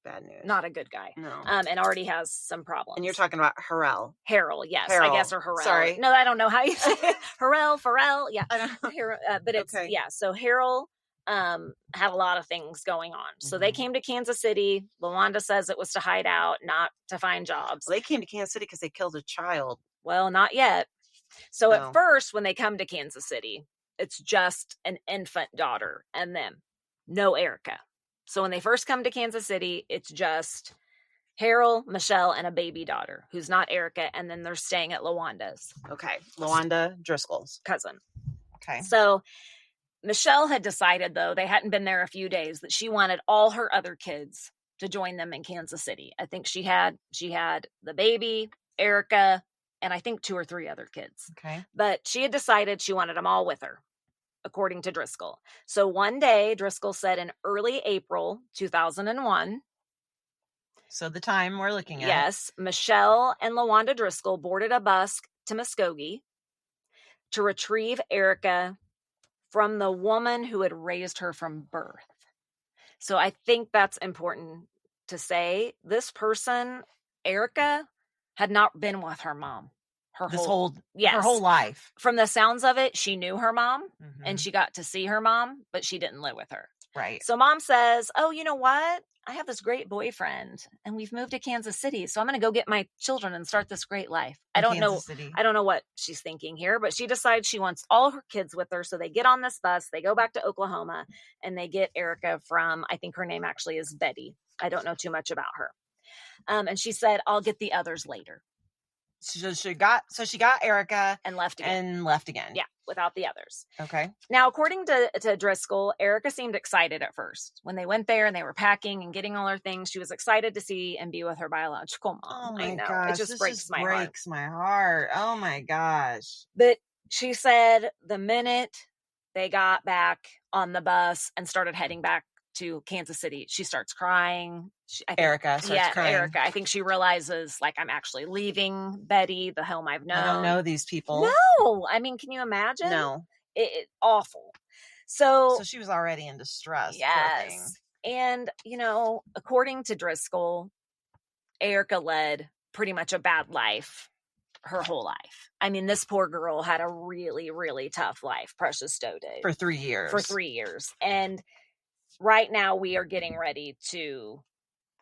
bad news.
Not a good guy.
No.
And already has some problems.
And you're talking about Harold,
yes. I guess, or Harrell.
Sorry.
No, I don't know how you say it. Farrell. Yeah.
I don't know.
But it's, So Harold had a lot of things going on. So they came to Kansas City. LaWanda says it was to hide out, not to find jobs.
Well, they came to Kansas City because they killed a child.
Well, not yet. So at first, when they come to Kansas City, it's just an infant daughter and them, no Erica. So when they first come to Kansas City, it's just Harold, Michelle, and a baby daughter who's not Erica, and then they're staying at LaWanda's.
Okay, LaWanda Driscoll's
cousin.
Okay.
So Michelle had decided, though, they hadn't been there a few days, that she wanted all her other kids to join them in Kansas City. I think she had the baby, Erica, and I think 2 or 3 other kids.
Okay.
But she had decided she wanted them all with her, according to Driscoll. So one day, Driscoll said in early April 2001.
So the time we're looking at.
Yes. Michelle and LaWanda Driscoll boarded a bus to Muskogee to retrieve Erica from the woman who had raised her from birth. So I think that's important to say. This person, Erica, had not been with her mom her whole
life.
From the sounds of it, she knew her mom and she got to see her mom, but she didn't live with her.
Right.
So mom says, oh, you know what? I have this great boyfriend and we've moved to Kansas City. So I'm going to go get my children and start this great life. I don't know what she's thinking here, but she decides she wants all her kids with her. So they get on this bus, they go back to Oklahoma and they get Erica from, I think her name actually is Betty. I don't know too much about her. And she said, I'll get the others later.
So she got Erica
and left again. Yeah, without the others.
Okay.
Now, according to Driscoll, Erica seemed excited at first. When they went there and they were packing and getting all her things, she was excited to see and be with her biological mom.
Oh my gosh.
It just breaks
my heart. Oh my gosh.
But she said the minute they got back on the bus and started heading back to Kansas City, she starts crying.
Erica starts crying.
Erica. I think she realizes, like, I'm actually leaving Betty, the home I've known.
I don't know these people.
No. I mean, can you imagine?
No.
It awful. So
she was already in distress.
Yes. And, according to Driscoll, Erica led pretty much a bad life her whole life. I mean, this poor girl had a really, really tough life. Precious Stowe did.
For 3 years.
And right now we are getting ready to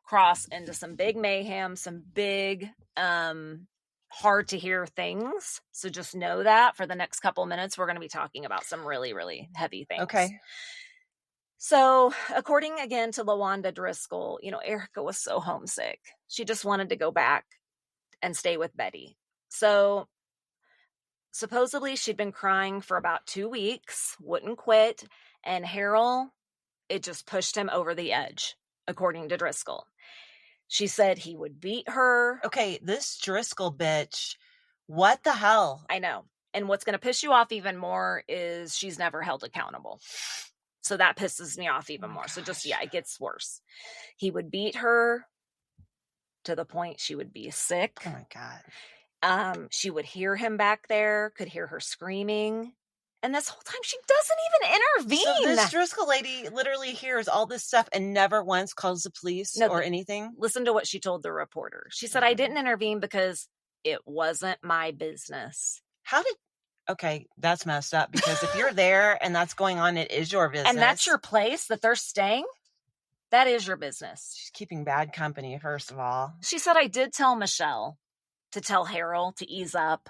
cross into some big mayhem, some big, hard to hear things. So just know that for the next couple minutes, we're going to be talking about some really, really heavy things.
Okay.
So according again to LaWanda Driscoll, Erica was so homesick. She just wanted to go back and stay with Betty. So supposedly she'd been crying for about 2 weeks, wouldn't quit. And Harold, it just pushed him over the edge, according to Driscoll. She said he would beat her.
Okay, this Driscoll bitch, what the hell?
I know. And what's going to piss you off even more is she's never held accountable. So that pisses me off even more. So just, it gets worse. He would beat her to the point she would be sick.
Oh my God.
She would hear him back there, could hear her screaming. And this whole time, she doesn't even intervene.
So this Driscoll lady literally hears all this stuff and never once calls the police or anything?
Listen to what she told the reporter. She said, I didn't intervene because it wasn't my business.
Okay, that's messed up. Because if you're there and that's going on, it is your business.
And that's your place that they're staying? That is your business.
She's keeping bad company, first of all.
She said, I did tell Michelle to tell Harold to ease up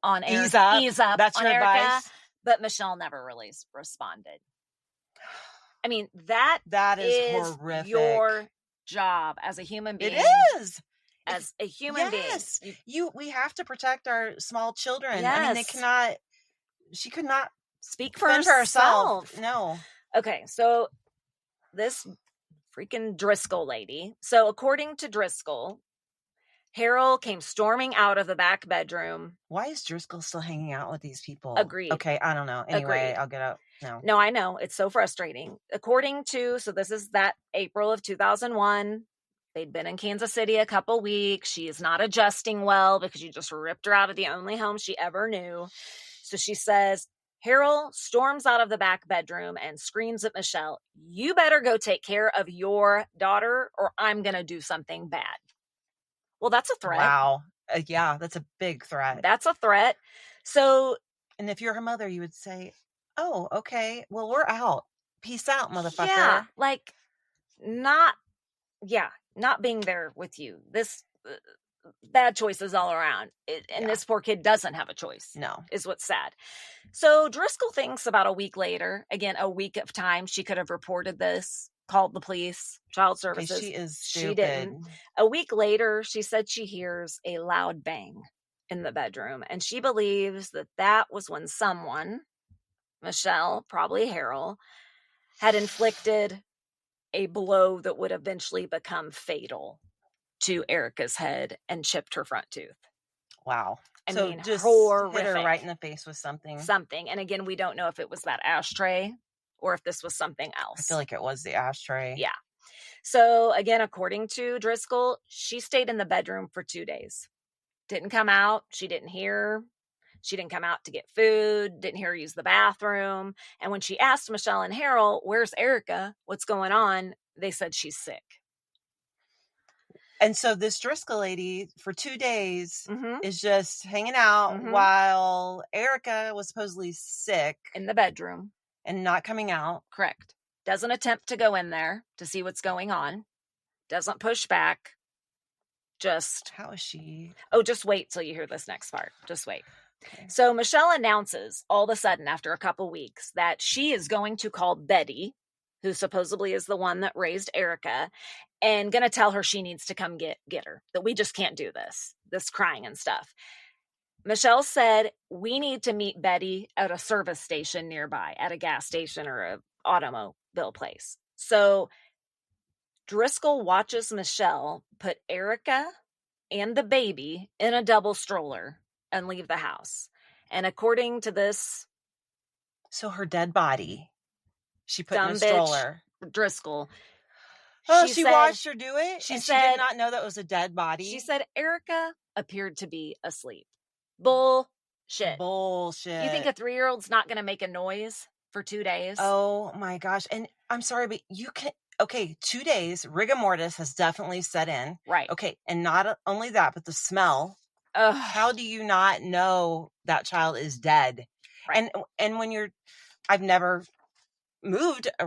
on
Ease up. That's
on
your
Erica,
advice?
but Michelle never really responded. I mean, that
is horrific.
Your job as a human being.
It is.
As a human being.
We have to protect our small children.
Yes.
I mean, she could not
speak for herself.
No.
Okay, so this freaking Driscoll lady. So according to Driscoll, Harold came storming out of the back bedroom.
Why is Driscoll still hanging out with these people?
Agreed.
Okay, I don't know. Anyway,
Agreed.
I'll get out.
No, I know. It's so frustrating. So this is that April of 2001. They'd been in Kansas City a couple weeks. She is not adjusting well because you just ripped her out of the only home she ever knew. So she says, Harold storms out of the back bedroom and screams at Michelle, you better go take care of your daughter or I'm going to do something bad. Well, that's a threat.
Wow. Yeah, that's a big threat.
That's a threat. So,
and if you're her mother, you would say, oh, okay, well, we're out. peace out, motherfucker.
Yeah, like, not being there with you. This bad choices all around. And this poor kid doesn't have a choice.
No.
Is what's sad. So Driscoll thinks about a week later, again, a week of time she could have reported this, called the police, child services.
She is stupid.
She didn't. A week later, she said she hears a loud bang in the bedroom, and she believes that was when someone, Michelle, probably Harold, had inflicted a blow that would eventually become fatal to Erica's head and chipped her front tooth.
Wow.
I
so
mean,
just
horrific.
Hit her right in the face with something.
And again, we don't know if it was that ashtray or if this was something else.
I feel like it was the ashtray.
Yeah. So again, according to Driscoll, she stayed in the bedroom for 2 days. Didn't come out. She didn't hear. She didn't come out to get food. Didn't hear her use the bathroom. And when she asked Michelle and Harold, "Where's Erica? What's going on?" they said she's sick.
And so this Driscoll lady for 2 days is just hanging out while Erica was supposedly sick.
In the bedroom.
And not coming out.
Correct. Doesn't attempt to go in there to see what's going on. Doesn't push back. Just.
How is she?
Oh, just wait till you hear this next part. Just wait. Okay. So Michelle announces all of a sudden after a couple weeks that she is going to call Betty, who supposedly is the one that raised Erica, and going to tell her she needs to come get her, that we just can't do this crying and stuff. Michelle said, we need to meet Betty at a service station nearby, at a gas station or an automobile place. So Driscoll watches Michelle put Erica and the baby in a double stroller and leave the house. And according to this...
So her dead body, she put in a stroller.
Driscoll.
Oh, she watched her do it? She did not know that was a dead body?
She said Erica appeared to be asleep. Bullshit. You think a 3-year-old's not going to make a noise for 2 days?
Oh my gosh. And I'm sorry, but you can... Okay, 2 days, rigor mortis has definitely set in.
Right.
Okay, and not only that, but the smell. How do you not know that child is dead? Right. And when I've never moved a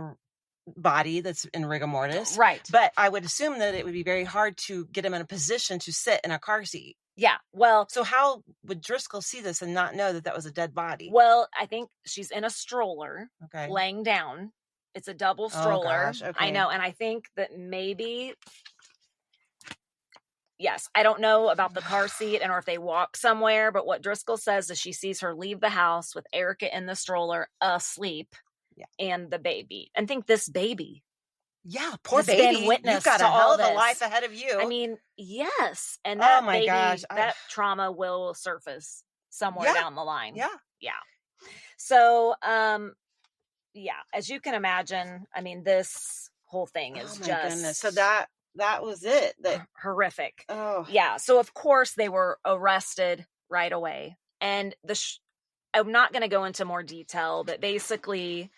body that's in rigor mortis.
Right.
But I would assume that it would be very hard to get him in a position to sit in a car seat.
Yeah, well...
So how would Driscoll see this and not know that was a dead body?
Well, I think she's in a stroller, laying down. It's a double stroller.
Oh, gosh. Okay.
I know, and I think that maybe... Yes, I don't know about the car seat or if they walk somewhere, but what Driscoll says is she sees her leave the house with Erica in the stroller, asleep, and the baby. And think this baby.
Yeah, poor baby. You've got a hell of a life ahead of you.
I mean, yes. And that baby, that trauma will surface somewhere down the line.
Yeah.
Yeah. So, as you can imagine, I mean, this whole thing is
goodness. So that was it.
Horrific.
Oh.
Yeah. So, of course, they were arrested right away. And I'm not going to go into more detail, but basically,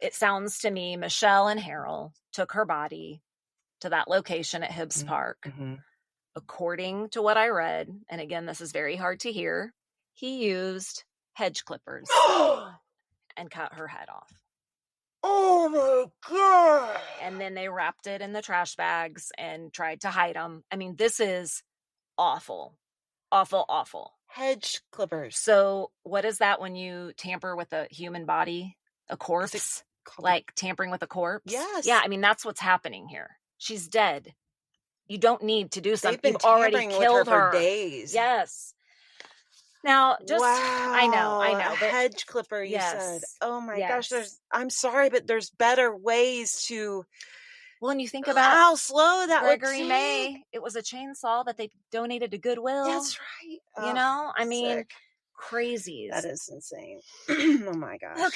it sounds to me Michelle and Harold took her body to that location at Hibbs Park. Mm-hmm. According to what I read, and again, this is very hard to hear, he used hedge clippers and cut her head off.
Oh my God.
And then they wrapped it in the trash bags and tried to hide them. I mean, this is awful. Awful, awful.
Hedge clippers.
So what is that when you tamper with a human body? A corpse? Like tampering with a corpse?
Yes.
Yeah, I mean, that's what's happening here. She's dead. You don't need to do something.
They've been
already killed her
for days.
Yes. Now, just,
wow.
I know.
A hedge clipper, you said. Oh my gosh, I'm sorry, but there's better ways to...
Well, and you think about
how slow that
Gregory
would
May. It was a chainsaw that they donated to Goodwill.
That's right.
You know, I mean, crazies.
That is insane. Oh my gosh.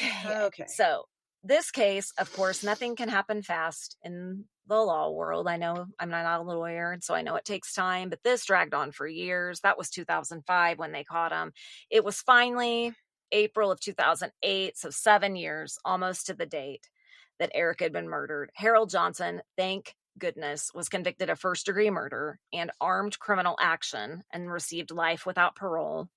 Okay. So this case, of course, nothing can happen fast in the law world. I know I'm not a lawyer, and so I know it takes time, but this dragged on for years. That was 2005 when they caught him. It was finally April of 2008, so 7 years, almost to the date that Eric had been murdered. Harold Johnson, thank goodness, was convicted of first-degree murder and armed criminal action and received life without parole.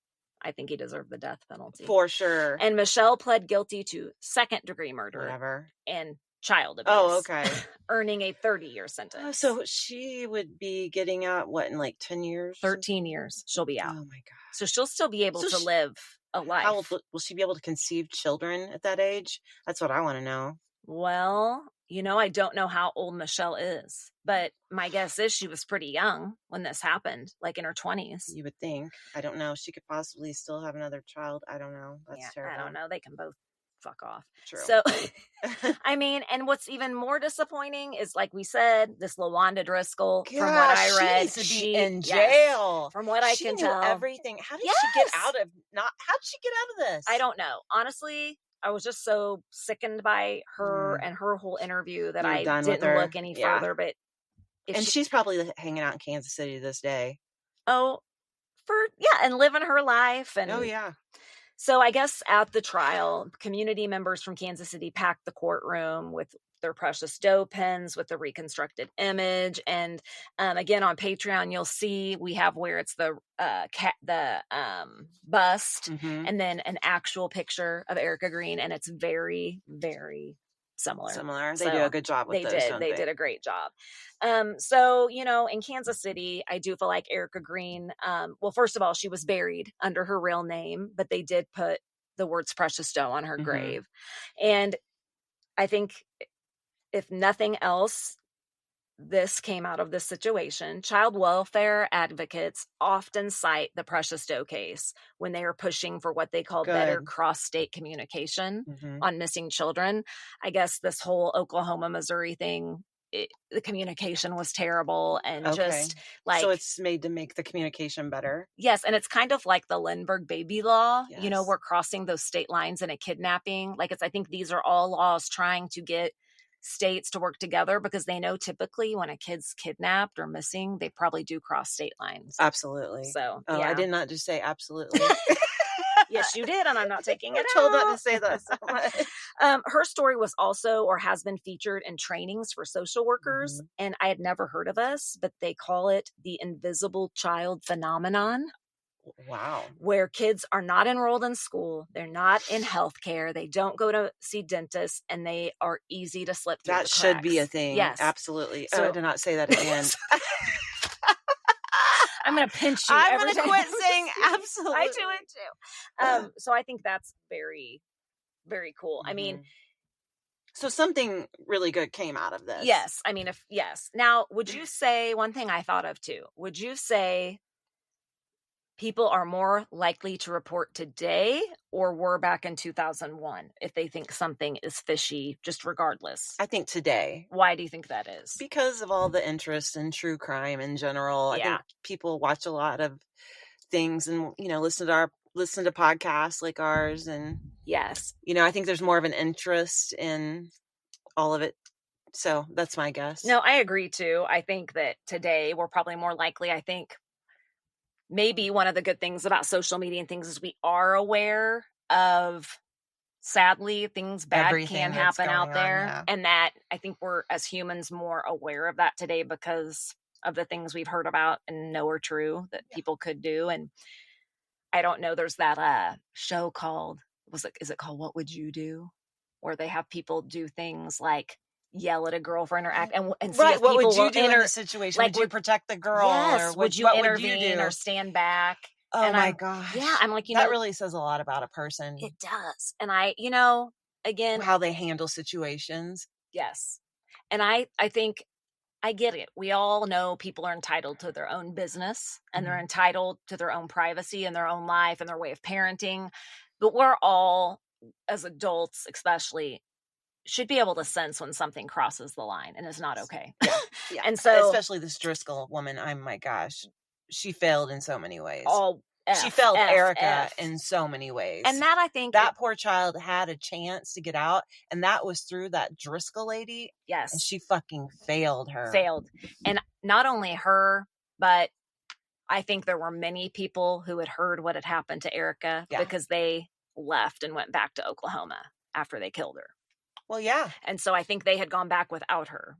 I think he deserved the death penalty.
For sure.
And Michelle pled guilty to second-degree murder.
Whatever.
And child abuse.
Oh, okay.
Earning a 30-year sentence.
So she would be getting out, what, in like 10 years?
13 years. She'll be out.
Oh, my God.
So she'll still be able to live a life.
How old will she be able to conceive children at that age? That's what I want to know.
Well, I don't know how old Michelle is, but my guess is she was pretty young when this happened, like in her 20s.
You would think. I don't know. She could possibly still have another child. I don't know. That's terrible.
I don't know. They can both fuck off.
True.
So, I mean, and what's even more disappointing is, like we said, this LaWanda Driscoll, from what I read,
she needs to be in jail.
Yes, from what I can tell.
Everything. How did she get out of this?
I don't know. Honestly, I was just so sickened by her and her whole interview that I didn't look any further. But
she's probably hanging out in Kansas City to this day.
Oh, and living her life. And
oh, yeah.
So I guess at the trial, community members from Kansas City packed the courtroom with their precious dough pens with the reconstructed image. And again, on Patreon, you'll see we have where it's the bust and then an actual picture of Erica Green. And it's very, very similar.
They do a good job with those.
They did a great job. So, in Kansas City, I do feel like Erica Green, well, first of all, she was buried under her real name, but they did put the words precious dough on her grave. And I think if nothing else, this came out of this situation. Child welfare advocates often cite the precious dough case when they are pushing for what they call better cross-state communication on missing children. I guess this whole Oklahoma, Missouri thing, the communication was terrible and just like...
So it's made to make the communication better?
Yes, and it's kind of like the Lindbergh baby law. Yes. We're crossing those state lines in a kidnapping. I think these are all laws trying to get states to work together because they know typically when a kid's kidnapped or missing, they probably do cross state lines.
Absolutely.
So,
I did not just say absolutely.
Yes, you did, and I'm not taking it.
I told not to say that so much.
Her story was also or has been featured in trainings for social workers, and I had never heard of this, but they call it the invisible child phenomenon.
Wow.
Where kids are not enrolled in school, they're not in healthcare, they don't go to see dentists, and they are easy to slip through the cracks.
That should be a thing.
Yes.
Absolutely. So, I did not say that again.
I'm going to pinch you.
I'm going to quit saying absolutely.
I do it too. So I think that's very, very cool. I mean,
so something really good came out of this.
Yes. I mean, yes. Now, would you say, one thing I thought of too, would you say people are more likely to report today or were back in 2001 if they think something is fishy, just regardless?
I think today.
Why do you think that is?
Because of all the interest in true crime in general. I think people watch a lot of things and, listen to podcasts like ours. And
yes,
I think there's more of an interest in all of it. So that's my guess.
No, I agree too. I think that today we're probably more likely. I think maybe one of the good things about social media and things is we are aware of, sadly, things bad can happen out there. And that I think we're, as humans, more aware of that today because of the things we've heard about and know are true that people could do. And I don't know, there's that show called, is it called What Would You Do? Where they have people do things like yell at a girlfriend or act and see if
what
people
would you do
in
the situation? Would you protect the girl?
Yes.
Or
would you intervene or stand back?
Oh, and my gosh.
Yeah. I'm like,
that really says a lot about a person.
It does. And again,
how they handle situations.
Yes. And I think I get it. We all know people are entitled to their own business and they're entitled to their own privacy and their own life and their way of parenting. But we're all, as adults especially, should be able to sense when something crosses the line and is not okay.
Yeah.
And so,
especially this Driscoll woman, my gosh, she failed in so many ways.
She
failed Erica in so many ways.
And that, I think,
that poor child had a chance to get out, and that was through that Driscoll lady.
Yes.
And she fucking failed her.
And not only her, but I think there were many people who had heard what had happened to Erica because they left and went back to Oklahoma after they killed her.
Well, yeah.
And so I think they had gone back without her.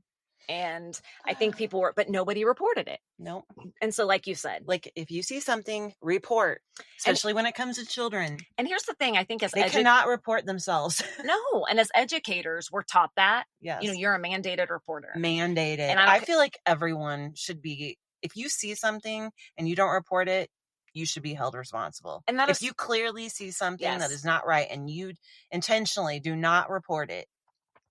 And I think people were, but nobody reported it.
Nope.
And so, like you said,
like if you see something, report, especially when it comes to children.
And here's the thing, I think as
they cannot report themselves.
No, and as educators, we're taught that.
Yes.
You know, you're a mandated reporter.
Mandated. And I feel like everyone should be, if you see something and you don't report it, you should be held responsible. And if you clearly see something that is not right and you intentionally do not report it.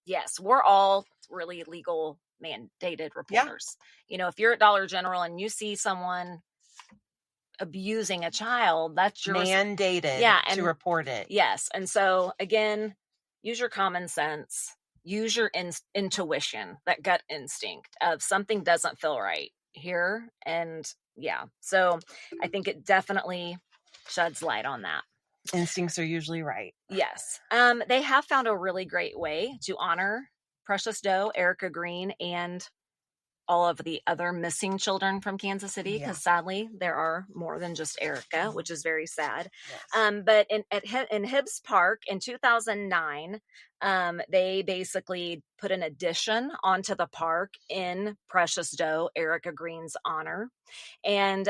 Yes, we're all really legal mandated reporters. You know, if you're at Dollar General and you see someone abusing a child, that's your
mandated to report it.
Yes. And so again, use your common sense, use your intuition, that gut instinct of something doesn't feel right here. And so I think it definitely sheds light on that.
Instincts are usually right.
Yes. They have found a really great way to honor Precious Doe, Erica Green, and all of the other missing children from Kansas City, because sadly there are more than just Erica, which is very sad. Yes. But in Hibbs Park in 2009, they basically put an addition onto the park in Precious Doe, Erica Green's honor. And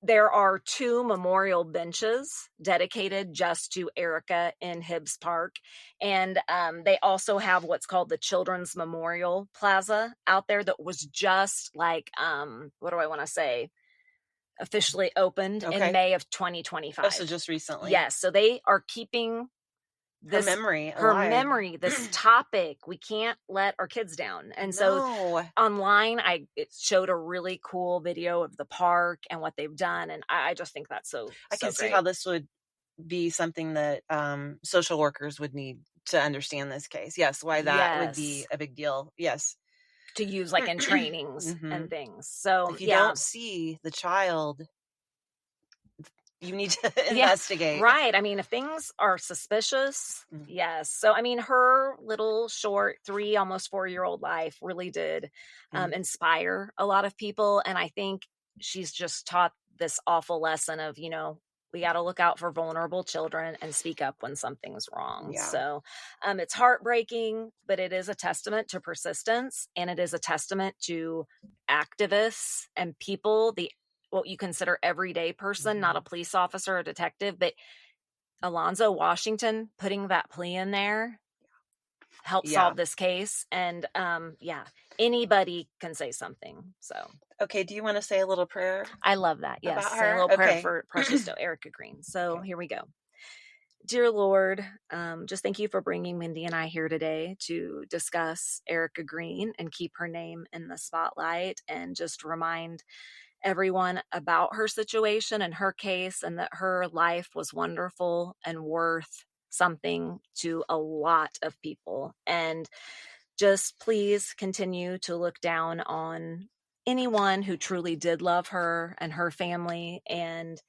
there are 2 memorial benches dedicated just to Erica in Hibbs Park. And they also have what's called the Children's Memorial Plaza out there that was just like, what do I want to say? Officially opened in May of 2025.
Oh, so just recently.
Yes. So they are keeping this her memory, this topic. We can't let our kids down. And so online, it showed a really cool video of the park and what they've done. And I just think that's I
can see how this would be something that social workers would need to understand this case. Yes. Why that would be a big deal. Yes.
To use like in trainings and things. So
if you don't see the child, you need to investigate.
Right. I mean, if things are suspicious, yes. So, I mean, her little short 3, almost 4-year-old life really did inspire a lot of people. And I think she's just taught this awful lesson of, you know, we got to look out for vulnerable children and speak up when something's wrong. Yeah. So it's heartbreaking, but it is a testament to persistence, and it is a testament to activists and people, what you consider everyday person, not a police officer or detective, but Alonzo Washington putting that plea in there helped solve this case. And anybody can say something. So,
okay. Do you want to say a little prayer?
I love that. Yes. Say a little prayer for Precious Doe, Erica Green. So here we go. Dear Lord, just thank you for bringing Mindy and I here today to discuss Erica Green and keep her name in the spotlight, and just remind everyone about her situation and her case, and that her life was wonderful and worth something to a lot of people. And just please continue to look down on anyone who truly did love her and her family, and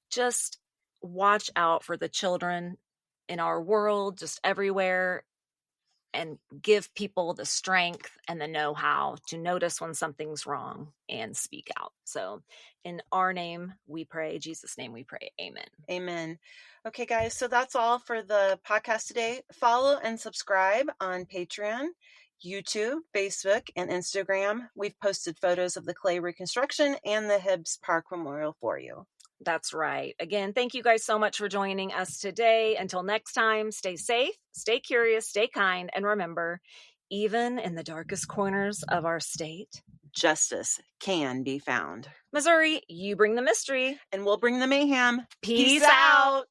just watch out for the children in our world, just everywhere, and give people the strength and the know-how to notice when something's wrong and speak out. So in our name, we pray. Jesus' name we pray. Amen.
Amen. Okay, guys. So that's all for the podcast today. Follow and subscribe on Patreon, YouTube, Facebook, and Instagram. We've posted photos of the clay reconstruction and the Hibbs Park Memorial for you.
That's right. Again, thank you guys so much for joining us today. Until next time, stay safe, stay curious, stay kind, and remember, even in the darkest corners of our state,
justice can be found.
Missouri, you bring the mystery.
And we'll bring the mayhem.
Peace out.